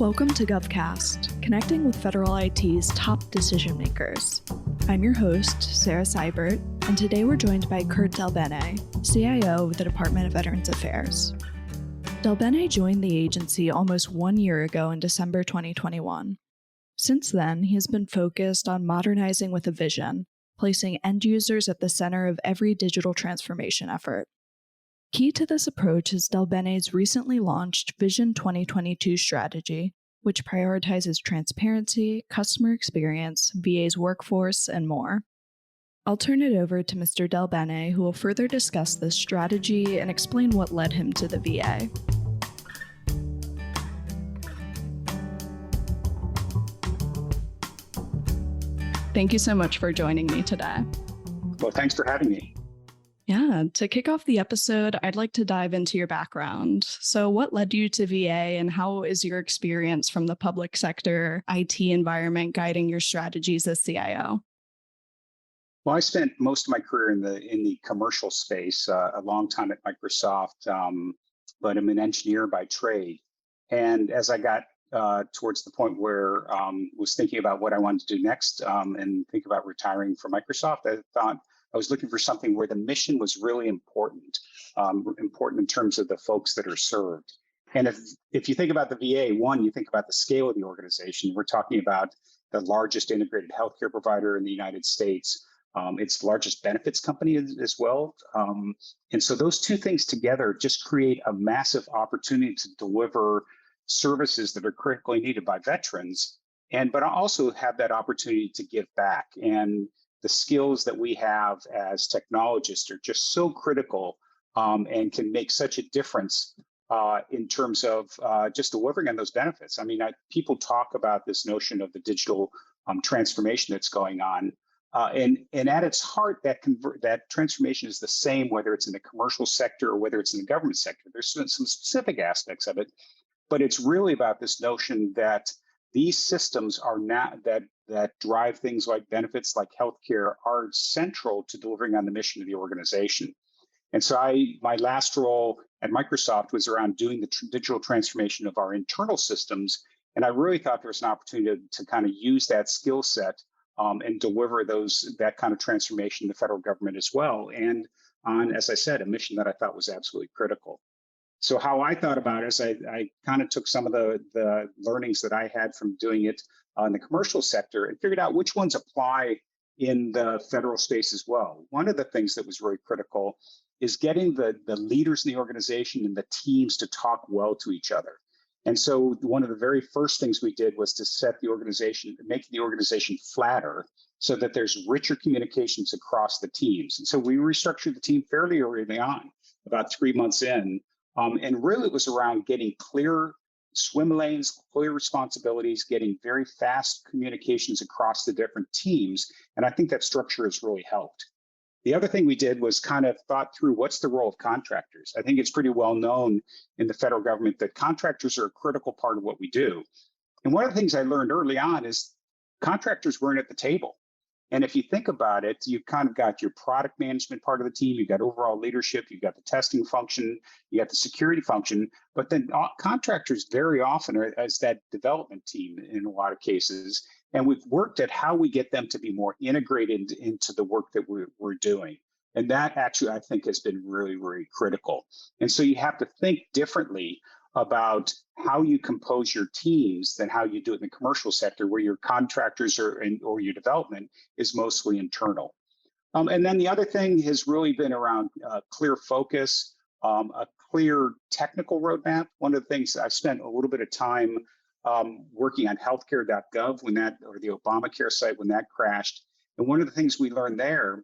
Welcome to GovCast, connecting with federal IT's top decision makers. I'm your host, Sarah Seibert, and today we're joined by Kurt DelBene, CIO of the Department of Veterans Affairs. DelBene joined the agency almost 1 year ago in December 2021. Since then, he has been focused on modernizing with a vision, placing end users at the center of every digital transformation effort. Key to this approach is DelBene's recently launched Vision 2022 strategy, which prioritizes transparency, customer experience, VA's workforce, and more. I'll turn it over to Mr. DelBene, who will further discuss this strategy and explain what led him to the VA. Thank you so much for joining me today. Well, thanks for having me. Yeah, to kick off the episode, I'd like to dive into your background. So what led you to VA and how is your experience from the public sector IT environment guiding your strategies as CIO? Well, I spent most of my career in the commercial space, a long time at Microsoft, but I'm an engineer by trade. And as I got towards the point where was thinking about what I wanted to do next and think about retiring from Microsoft, I thought I was looking for something where the mission was really important in terms of the folks that are served. And if you think about the VA, one, you think about the scale of the organization. We're talking about the largest integrated healthcare provider in the United States. It's the largest benefits company as well. And so those two things together just create a massive opportunity to deliver services that are critically needed by veterans, but also have that opportunity to give back. And the skills that we have as technologists are just so critical and can make such a difference in terms of just delivering on those benefits. I mean, people talk about this notion of the digital transformation that's going on. And at its heart, that transformation is the same, whether it's in the commercial sector or whether it's in the government sector. There's some specific aspects of it, but it's really about this notion that these systems are not that drive things like benefits, like healthcare, are central to delivering on the mission of the organization. And so my last role at Microsoft was around doing the digital transformation of our internal systems. And I really thought there was an opportunity to kind of use that skill set and deliver that kind of transformation in the federal government as well. And on, as I said, a mission that I thought was absolutely critical. So how I thought about it is I kind of took some of the learnings that I had from doing it in the commercial sector and figured out which ones apply in the federal space as well. One of the things that was really critical is getting the leaders in the organization and the teams to talk well to each other. And so one of the very first things we did was to make the organization flatter so that there's richer communications across the teams. And so we restructured the team fairly early on, about 3 months in. And really it was around getting clear swim lanes, clear responsibilities, getting very fast communications across the different teams. And I think that structure has really helped. The other thing we did was kind of thought through what's the role of contractors. I think it's pretty well known in the federal government that contractors are a critical part of what we do. And one of the things I learned early on is contractors weren't at the table. And if you think about it, you've kind of got your product management part of the team, you've got overall leadership, you've got the testing function, you got the security function, but then contractors very often are as that development team in a lot of cases. And we've worked at how we get them to be more integrated into the work that we're doing. And that actually, I think, has been really, really critical. And so you have to think differently about how you compose your teams than how you do it in the commercial sector, where your contractors or your development is mostly internal. And then the other thing has really been around clear focus, a clear technical roadmap. One of the things I spent a little bit of time working on HealthCare.gov or the Obamacare site when that crashed. And one of the things we learned there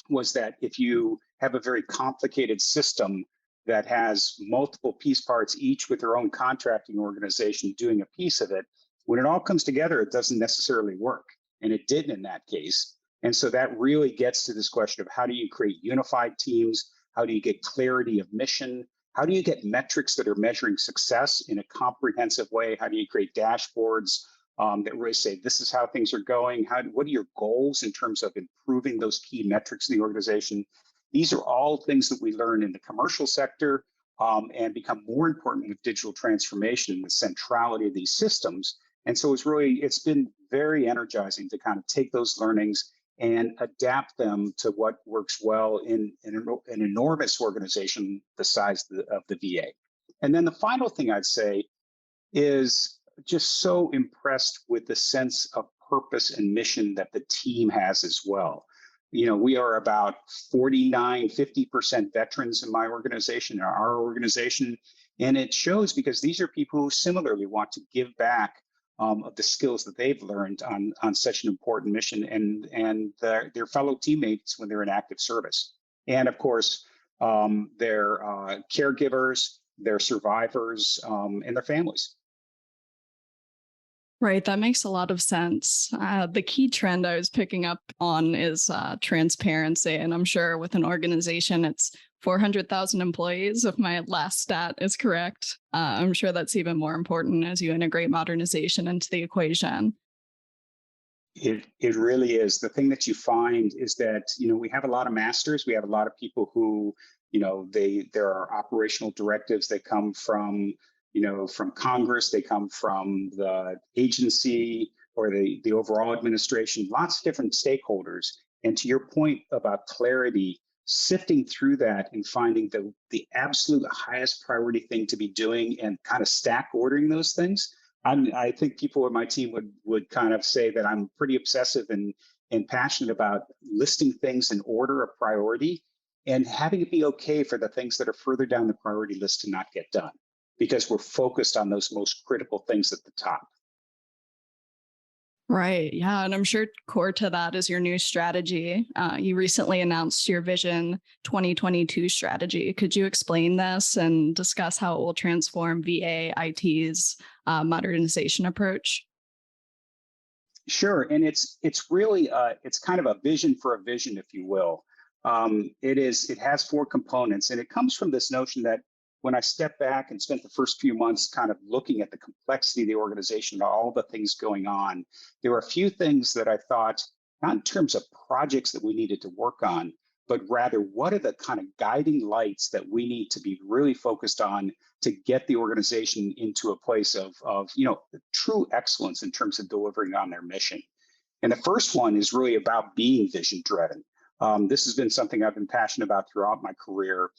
was that if you have a very complicated system that has multiple piece parts, each with their own contracting organization doing a piece of it, when it all comes together, it doesn't necessarily work. And it didn't in that case. And so that really gets to this question of how do you create unified teams? How do you get clarity of mission? How do you get metrics that are measuring success in a comprehensive way? How do you create dashboards that really say, this is how things are going? What are your goals in terms of improving those key metrics in the organization? These are all things that we learn in the commercial sector and become more important with digital transformation and the centrality of these systems. And so it's been very energizing to kind of take those learnings and adapt them to what works well in an enormous organization the size of the VA. And then the final thing I'd say is just so impressed with the sense of purpose and mission that the team has as well. We are about 50% veterans in my organization, our organization, and it shows because these are people who similarly want to give back of the skills that they've learned on such an important mission and their fellow teammates when they're in active service. And of course, their caregivers, their survivors, and their families. Right, that makes a lot of sense. The key trend I was picking up on is transparency. And I'm sure with an organization, it's 400,000 employees, if my last stat is correct. I'm sure that's even more important as you integrate modernization into the equation. It really is. The thing that you find is that, we have a lot of masters. We have a lot of people who, there are operational directives that come from from Congress, they come from the agency or the overall administration, lots of different stakeholders. And to your point about clarity, sifting through that and finding the absolute highest priority thing to be doing and kind of stack ordering those things. I think people on my team would kind of say that I'm pretty obsessive and passionate about listing things in order of priority and having it be okay for the things that are further down the priority list to not get done, because we're focused on those most critical things at the top. Right. Yeah. And I'm sure core to that is your new strategy. You recently announced your Vision 2022 strategy. Could you explain this and discuss how it will transform VA IT's modernization approach? Sure. And it's really it's kind of a vision for a vision, if you will. It has four components, and it comes from this notion that when I stepped back and spent the first few months kind of looking at the complexity of the organization, all the things going on, there were a few things that I thought, not in terms of projects that we needed to work on, but rather what are the kind of guiding lights that we need to be really focused on to get the organization into a place of true excellence in terms of delivering on their mission. And the first one is really about being vision driven. This has been something I've been passionate about throughout my career.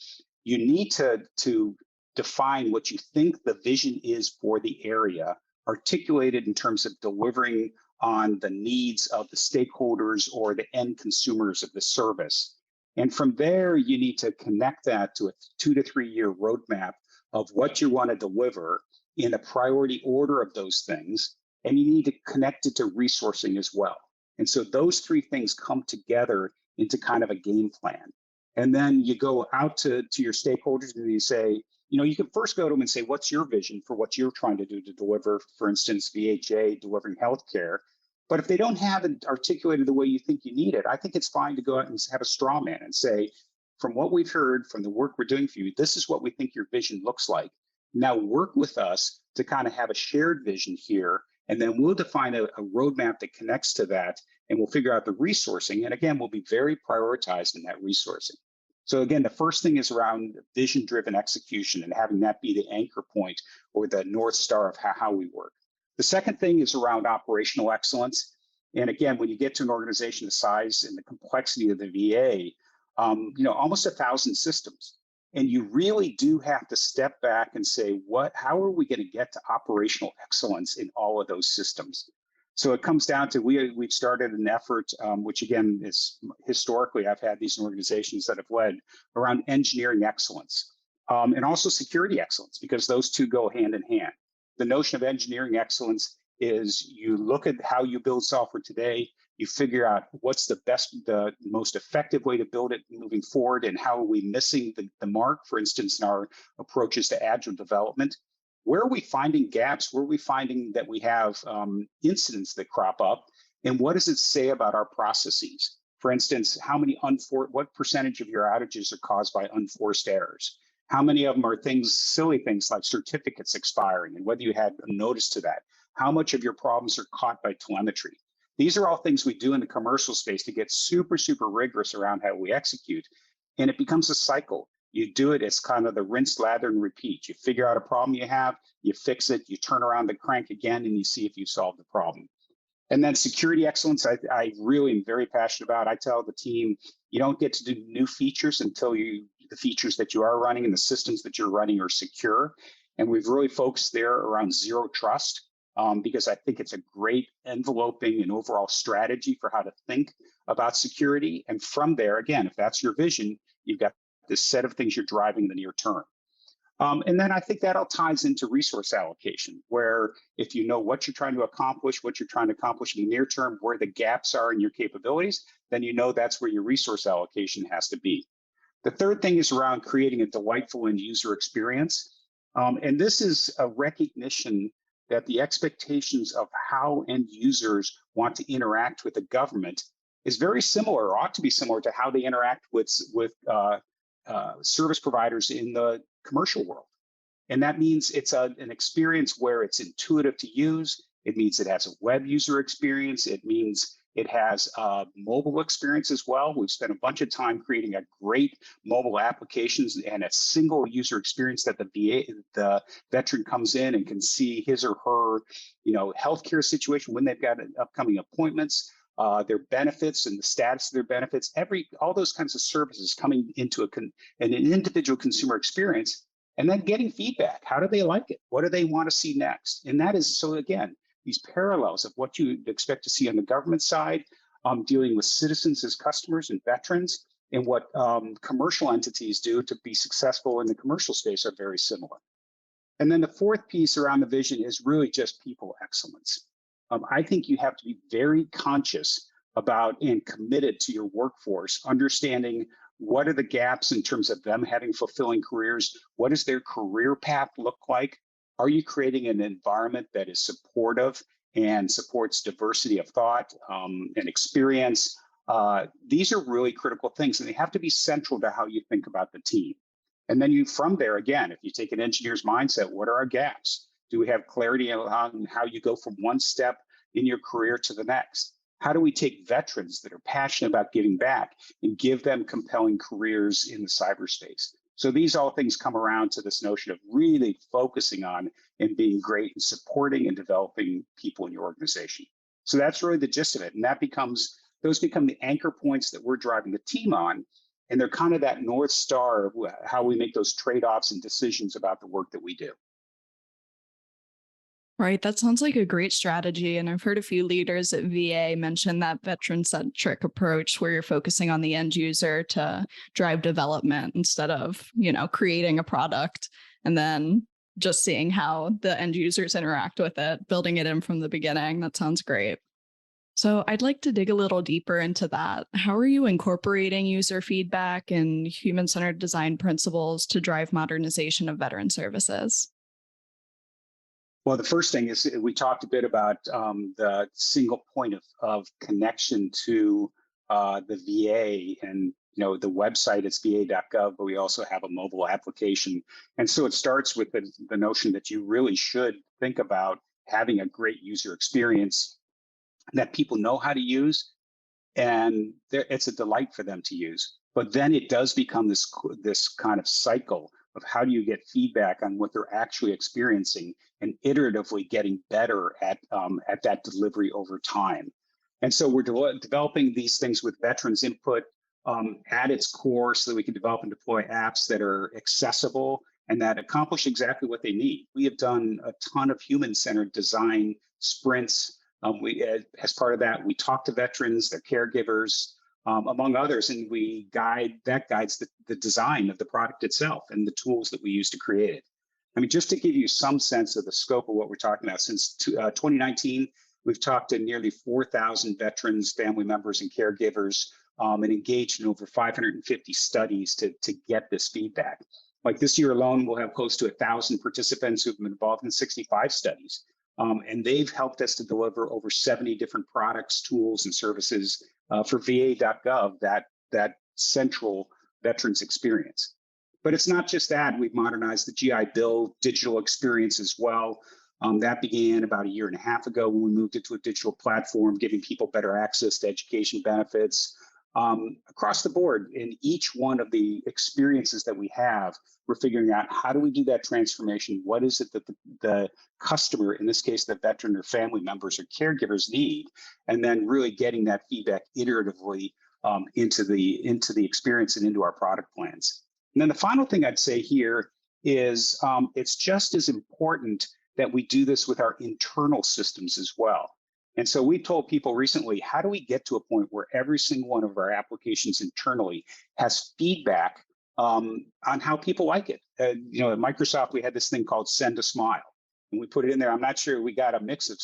You need to define what you think the vision is for the area, articulated in terms of delivering on the needs of the stakeholders or the end consumers of the service. And from there, you need to connect that to a 2 to 3 year roadmap of what you want to deliver in a priority order of those things. And you need to connect it to resourcing as well. And so those three things come together into kind of a game plan. And then you go out to your stakeholders and you say, you can first go to them and say, what's your vision for what you're trying to do to deliver, for instance, VHA, delivering healthcare. But if they don't have it articulated the way you think you need it, I think it's fine to go out and have a straw man and say, from what we've heard, from the work we're doing for you, this is what we think your vision looks like. Now work with us to kind of have a shared vision here, and then we'll define a roadmap that connects to that, and we'll figure out the resourcing. And again, we'll be very prioritized in that resourcing. So again, the first thing is around vision-driven execution and having that be the anchor point or the North Star of how we work. The second thing is around operational excellence. And again, when you get to an organization the size and the complexity of the VA, almost 1,000 systems. And you really do have to step back and say, how are we going to get to operational excellence in all of those systems? So it comes down to we've started an effort, which again is historically I've had these organizations that have led around engineering excellence and also security excellence, because those two go hand in hand. The notion of engineering excellence is you look at how you build software today, you figure out what's the most effective way to build it moving forward, and how are we missing the mark, for instance, in our approaches to agile development. Where are we finding gaps? Where are we finding that we have incidents that crop up? And what does it say about our processes? For instance, what percentage of your outages are caused by unforced errors? How many of them are silly things like certificates expiring, and whether you had a notice to that? How much of your problems are caught by telemetry? These are all things we do in the commercial space to get super, super rigorous around how we execute. And it becomes a cycle. You do it as kind of the rinse, lather, and repeat. You figure out a problem you have, you fix it, you turn around the crank again, and you see if you solve the problem. And then security excellence, I really am very passionate about. I tell the team, you don't get to do new features until the features that you are running and the systems that you're running are secure. And we've really focused there around zero trust, because I think it's a great enveloping and overall strategy for how to think about security. And from there, again, if that's your vision, you've got this set of things you're driving in the near term. And then I think that all ties into resource allocation, where if you know what you're trying to accomplish, what you're trying to accomplish in the near term, where the gaps are in your capabilities, then you know that's where your resource allocation has to be. The third thing is around creating a delightful end user experience. And this is a recognition that the expectations of how end users want to interact with the government is very similar, or ought to be similar, to how they interact with service providers in the commercial world. And that means it's an experience where it's intuitive to use. It means it has a web user experience. It means it has a mobile experience as well. We've spent a bunch of time creating a great mobile applications and a single user experience that the veteran comes in and can see his or her, healthcare situation, when they've got upcoming appointments, their benefits and the status of their benefits, all those kinds of services coming into an individual consumer experience, and then getting feedback. How do they like it? What do they want to see next? And that is, so again, these parallels of what you expect to see on the government side, dealing with citizens as customers and veterans, and what commercial entities do to be successful in the commercial space are very similar. And then the fourth piece around the vision is really just people excellence. I think you have to be very conscious about and committed to your workforce, understanding what are the gaps in terms of them having fulfilling careers. What does their career path look like? Are you creating an environment that is supportive and supports diversity of thought and experience? These are really critical things, and they have to be central to how you think about the team. And then from there, again, if you take an engineer's mindset, what are our gaps? Do we have clarity on how you go from one step in your career to the next? How do we take veterans that are passionate about giving back and give them compelling careers in the cyberspace? So these all things come around to this notion of really focusing on and being great and supporting and developing people in your organization. So that's really the gist of it. And those become the anchor points that we're driving the team on. And they're kind of that North Star of how we make those trade-offs and decisions about the work that we do. Right. That sounds like a great strategy. And I've heard a few leaders at VA mention that veteran-centric approach where you're focusing on the end user to drive development instead of, creating a product and then just seeing how the end users interact with it, building it in from the beginning. That sounds great. So I'd like to dig a little deeper into that. How are you incorporating user feedback and human-centered design principles to drive modernization of veteran services? Well, the first thing is we talked a bit about the single point of connection to the VA, and the website is va.gov, but we also have a mobile application. And so it starts with the notion that you really should think about having a great user experience that people know how to use, and it's a delight for them to use. But then it does become this kind of cycle of how do you get feedback on what they're actually experiencing and iteratively getting better at that delivery over time. And so we're developing these things with veterans input at its core so that we can develop and deploy apps that are accessible and that accomplish exactly what they need. We have done a ton of human-centered design sprints. As part of that, we talk to veterans, their caregivers, among others, and that guides the design of the product itself and the tools that we use to create it. I mean, just to give you some sense of the scope of what we're talking about, since 2019, we've talked to nearly 4,000 veterans, family members, and caregivers, and engaged in over 550 studies to get this feedback. Like this year alone, we'll have close to 1,000 participants who've been involved in 65 studies. And they've helped us to deliver over 70 different products, tools, and services for va.gov, that central veterans experience. But it's not just that. We've modernized the GI Bill digital experience as well. That began about a year and a half ago when we moved it to a digital platform, giving people better access to education benefits, Across the board, in each one of the experiences that we have, we're figuring out how do we do that transformation? What is it that the customer, in this case, the veteran or family members or caregivers need? And then really getting that feedback iteratively into the experience and into our product plans. And then the final thing I'd say here is it's just as important that we do this with our internal systems as well. And so we told people recently, how do we get to a point where every single one of our applications internally has feedback on how people like it? At Microsoft, we had this thing called Send a Smile. And we put it in there. I'm not sure we got a mix of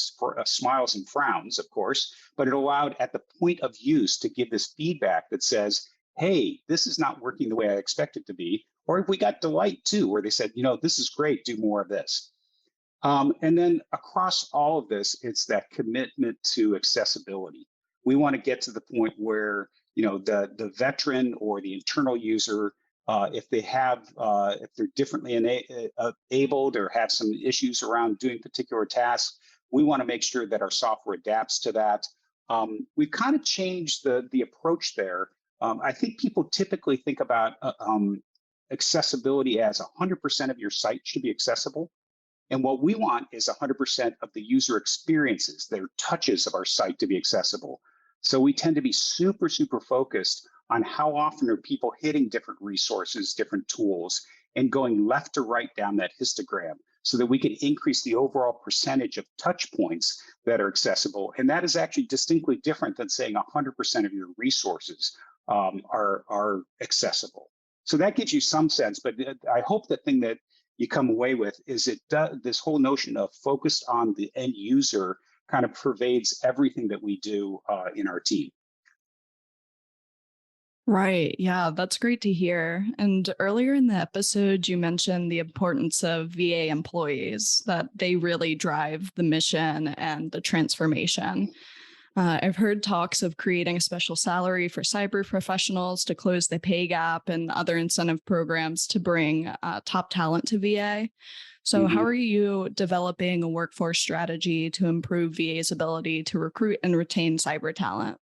smiles and frowns, of course, but it allowed at the point of use to give this feedback that says, hey, this is not working the way I expect it to be. Or if we got delight too, where they said, this is great, do more of this. And then across all of this, it's that commitment to accessibility. We want to get to the point where, the veteran or the internal user, if they're differently abled or have some issues around doing particular tasks, we want to make sure that our software adapts to that. We've kind of changed the approach there. I think people typically think about accessibility as 100% of your site should be accessible. And what we want is 100% of the user experiences, their touches of our site to be accessible. So we tend to be super, super focused on how often are people hitting different resources, different tools, and going left to right down that histogram so that we can increase the overall percentage of touch points that are accessible. And that is actually distinctly different than saying 100% of your resources are accessible. So that gives you some sense, but I hope the thing that you come away with is this whole notion of focused on the end user kind of pervades everything that we do in our team. Right. Yeah, that's great to hear. And earlier in the episode, you mentioned the importance of VA employees, that they really drive the mission and the transformation. I've heard talks of creating a special salary for cyber professionals to close the pay gap and other incentive programs to bring top talent to VA. So, how are you developing a workforce strategy to improve VA's ability to recruit and retain cyber talent?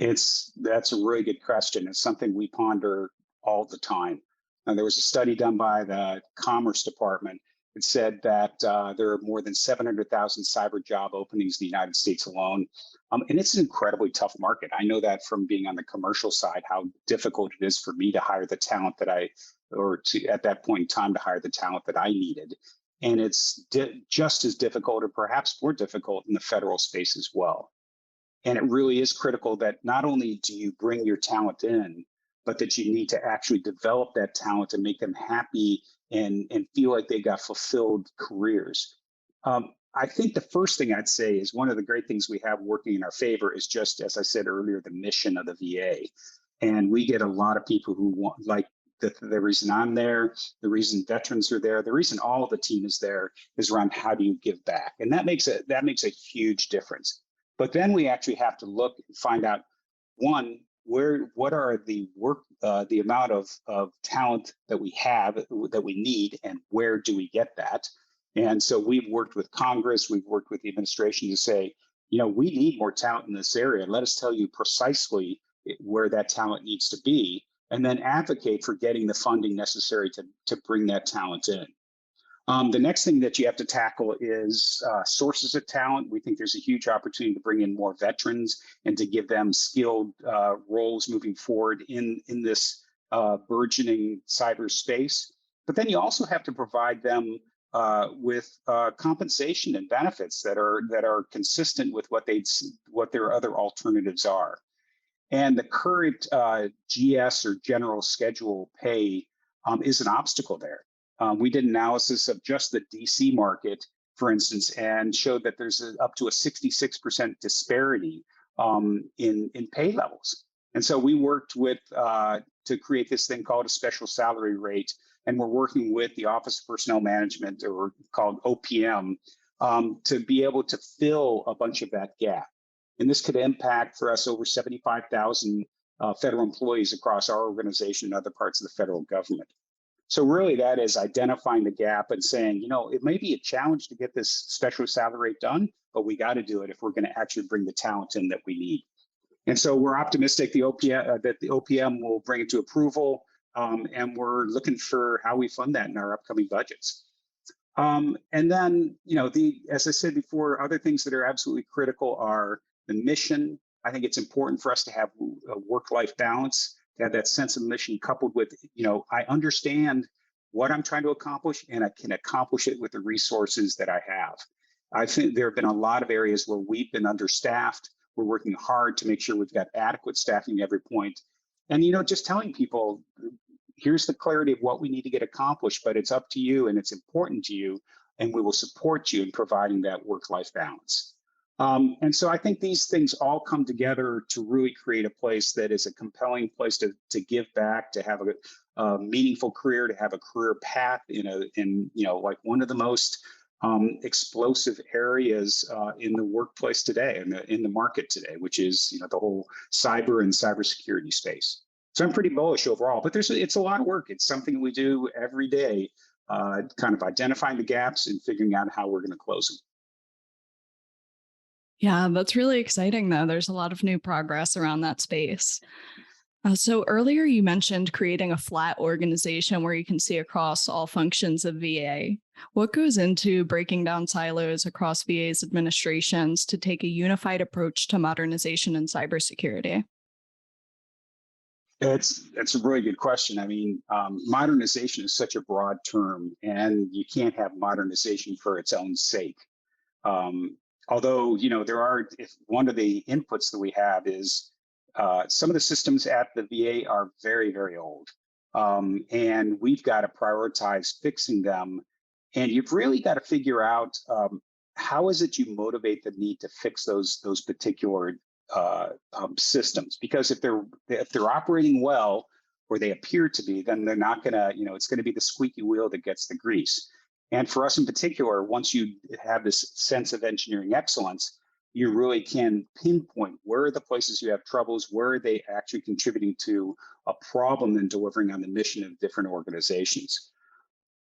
That's a really good question. It's something we ponder all the time. And there was a study done by the Commerce Department. It said that there are more than 700,000 cyber job openings in the United States alone. And it's an incredibly tough market. I know that from being on the commercial side, how difficult it is for me to hire the talent at that point in time to hire the talent that I needed. And it's just as difficult or perhaps more difficult in the federal space as well. And it really is critical that not only do you bring your talent in, but that you need to actually develop that talent and make them happy and feel like they got fulfilled careers. I think the first thing I'd say is one of the great things we have working in our favor is just, as I said earlier, the mission of the VA. And we get a lot of people who want, like, the reason I'm there, the reason veterans are there, the reason all of the team is there is around how do you give back? And that makes a huge difference. But then we actually have to look and find out, one, what are the amount of talent that we have, that we need, and where do we get that? And so we've worked with Congress, we've worked with the administration to say, we need more talent in this area. Let us tell you precisely where that talent needs to be, and then advocate for getting the funding necessary to bring that talent in. The next thing that you have to tackle is sources of talent. We think there's a huge opportunity to bring in more veterans and to give them skilled roles moving forward in this burgeoning cyberspace. But then you also have to provide them with compensation and benefits that are consistent with what their other alternatives are. And the current GS or general schedule pay is an obstacle there. We did analysis of just the DC market, for instance, and showed that there's up to a 66% disparity in pay levels. And so we worked to create this thing called a special salary rate, and we're working with the Office of Personnel Management, or called OPM, to be able to fill a bunch of that gap. And this could impact for us over 75,000 federal employees across our organization and other parts of the federal government. So really that is identifying the gap and saying, it may be a challenge to get this special salary rate done, but we got to do it if we're going to actually bring the talent in that we need. And so we're optimistic that the OPM will bring it to approval, and we're looking for how we fund that in our upcoming budgets. And then, as I said before, other things that are absolutely critical are the mission. I think it's important for us to have a work-life balance, to have that sense of mission coupled with, I understand what I'm trying to accomplish and I can accomplish it with the resources that I have. I think there have been a lot of areas where we've been understaffed. We're working hard to make sure we've got adequate staffing at every point. And, just telling people, here's the clarity of what we need to get accomplished, but it's up to you and it's important to you, and we will support you in providing that work-life balance. And so I think these things all come together to really create a place that is a compelling place to give back, to have a meaningful career, to have a career path in like one of the most explosive areas in the workplace today, in the market today, which is the whole cyber and cybersecurity space. So I'm pretty bullish overall, but it's a lot of work. It's something we do every day, kind of identifying the gaps and figuring out how we're going to close them. Yeah, that's really exciting, though. There's a lot of new progress around that space. So earlier you mentioned creating a flat organization where you can see across all functions of VA. What goes into breaking down silos across VA's administrations to take a unified approach to modernization and cybersecurity? It's a really good question. I mean, modernization is such a broad term, and you can't have modernization for its own sake. Um, Although, if one of the inputs that we have is some of the systems at the VA are very, very old. And we've got to prioritize fixing them. And you've really got to figure out how is it you motivate the need to fix those particular systems? Because if they're operating well, or they appear to be, then they're not going to, it's going to be the squeaky wheel that gets the grease. And for us in particular, once you have this sense of engineering excellence, you really can pinpoint where are the places you have troubles, where are they actually contributing to a problem and delivering on the mission of different organizations.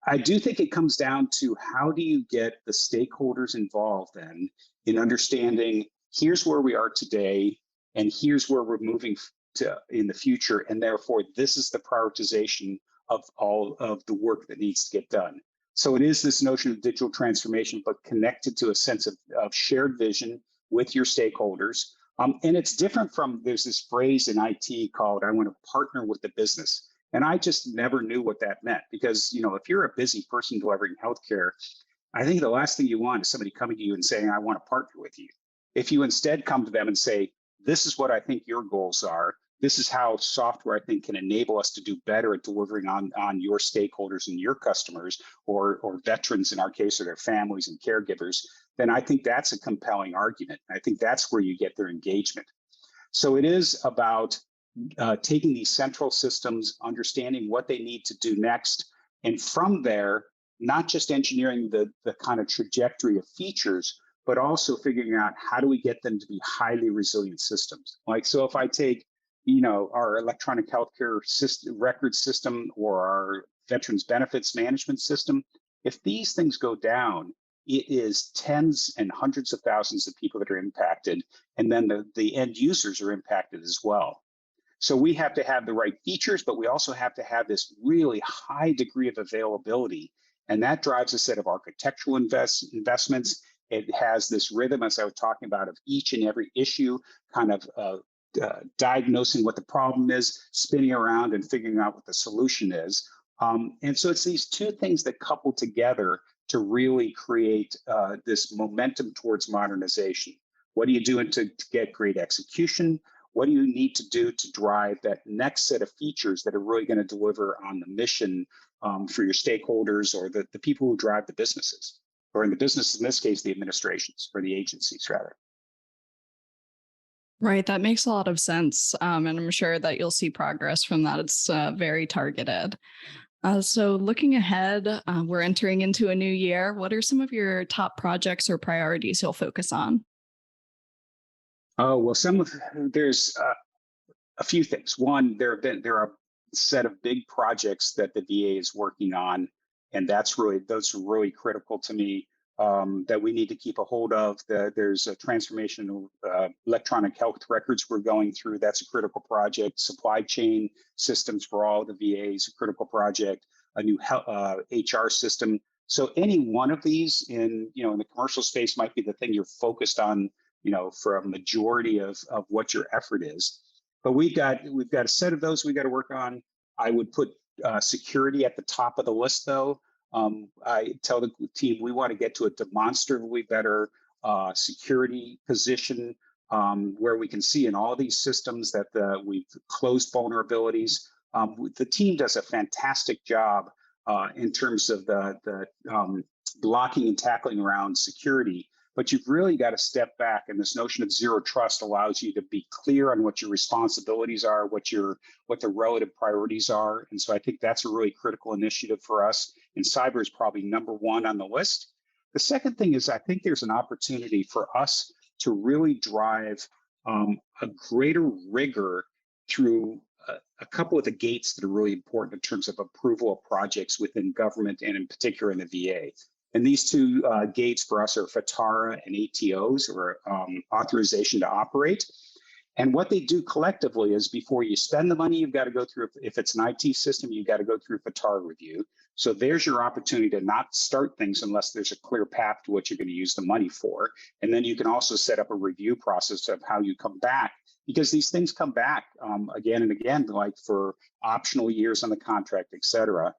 I do think it comes down to how do you get the stakeholders involved then in understanding here's where we are today and here's where we're moving to in the future. And therefore, this is the prioritization of all of the work that needs to get done. So it is this notion of digital transformation, but connected to a sense of shared vision with your stakeholders. And it's different from, there's this phrase in IT called, I want to partner with the business. And I just never knew what that meant because, if you're a busy person delivering healthcare, I think the last thing you want is somebody coming to you and saying, I want to partner with you. If you instead come to them and say, this is what I think your goals are, this is how software, I think, can enable us to do better at delivering on your stakeholders and your customers or veterans in our case, or their families and caregivers, then I think that's a compelling argument. I think that's where you get their engagement. So it is about taking these central systems, understanding what they need to do next, and from there, not just engineering the kind of trajectory of features, but also figuring out how do we get them to be highly resilient systems. Like, so if I take our electronic healthcare record system or our veterans benefits management system, if these things go down, it is tens and hundreds of thousands of people that are impacted. And then the end users are impacted as well. So we have to have the right features, but we also have to have this really high degree of availability. And that drives a set of architectural investments. It has this rhythm, as I was talking about, of each and every issue, kind of diagnosing what the problem is, spinning around and figuring out what the solution is. And so it's these two things that couple together to really create this momentum towards modernization. What are you doing to get great execution? What do you need to do to drive that next set of features that are really going to deliver on the mission for your stakeholders or the people who drive the businesses, or in the business, in this case, the administrations or the agencies, rather. Right, that makes a lot of sense. And I'm sure that you'll see progress from that. It's very targeted. So looking ahead, we're entering into a new year. What are some of your top projects or priorities you'll focus on? Oh, well, there's a few things. One, there are a set of big projects that the VA is working on, and those are really critical to me. that we need to keep a hold of. There's a transformation of electronic health records we're going through. That's a critical project. Supply chain systems for all the VAs, a critical project. A new HR system. So any one of these in the commercial space might be the thing you're focused on, for a majority of what your effort is. But we've got a set of those we got to work on. I would put security at the top of the list, though. I tell the team we want to get to a demonstrably better security position where we can see in all these systems that we've closed vulnerabilities. The team does a fantastic job in terms of the blocking and tackling around security, but you've really got to step back. And this notion of zero trust allows you to be clear on what your responsibilities are, what the relative priorities are. And so I think that's a really critical initiative for us. And cyber is probably number one on the list. The second thing is I think there's an opportunity for us to really drive a greater rigor through a couple of the gates that are really important in terms of approval of projects within government and in particular in the VA. And these two gates for us are FATARA and ATOs, or authorization to operate. And what they do collectively is before you spend the money, you've got to go through, if it's an IT system, you've got to go through FATARA review. So there's your opportunity to not start things unless there's a clear path to what you're going to use the money for. And then you can also set up a review process of how you come back, because these things come back again and again, like for optional years on the contract, et cetera.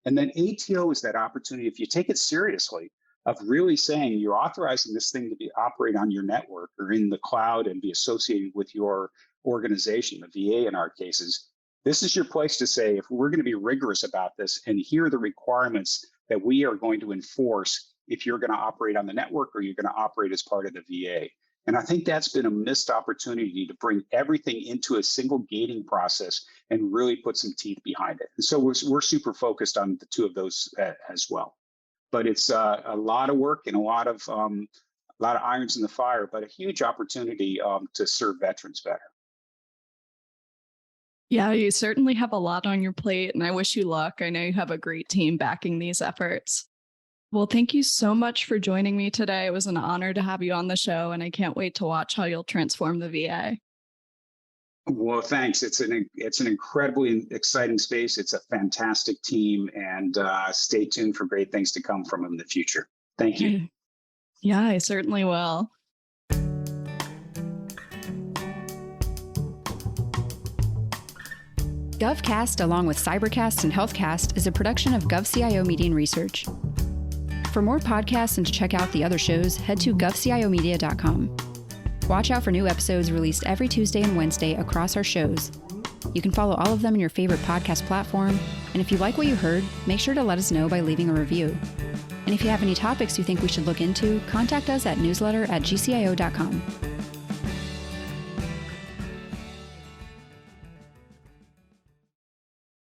And then ATO is that opportunity, if you take it seriously, of really saying you're authorizing this thing to operate on your network or in the cloud and be associated with your organization, the VA in our cases. This is your place to say, if we're going to be rigorous about this, and here are the requirements that we are going to enforce if you're going to operate on the network or you're going to operate as part of the VA. And I think that's been a missed opportunity to bring everything into a single gating process and really put some teeth behind it. And so we're super focused on the two of those as well. But it's a lot of work and a lot of irons in the fire, but a huge opportunity to serve veterans better. Yeah, you certainly have a lot on your plate, and I wish you luck. I know you have a great team backing these efforts. Well, thank you so much for joining me today. It was an honor to have you on the show, and I can't wait to watch how you'll transform the VA. Well, thanks. It's an incredibly exciting space. It's a fantastic team, and stay tuned for great things to come from them in the future. Thank you. Yeah, I certainly will. GovCast, along with Cybercast and HealthCast, is a production of GovCIO Media and Research. For more podcasts and to check out the other shows, head to GovCIOmedia.com. Watch out for new episodes released every Tuesday and Wednesday across our shows. You can follow all of them in your favorite podcast platform, and if you like what you heard, make sure to let us know by leaving a review. And if you have any topics you think we should look into, contact us at newsletter@gcio.com.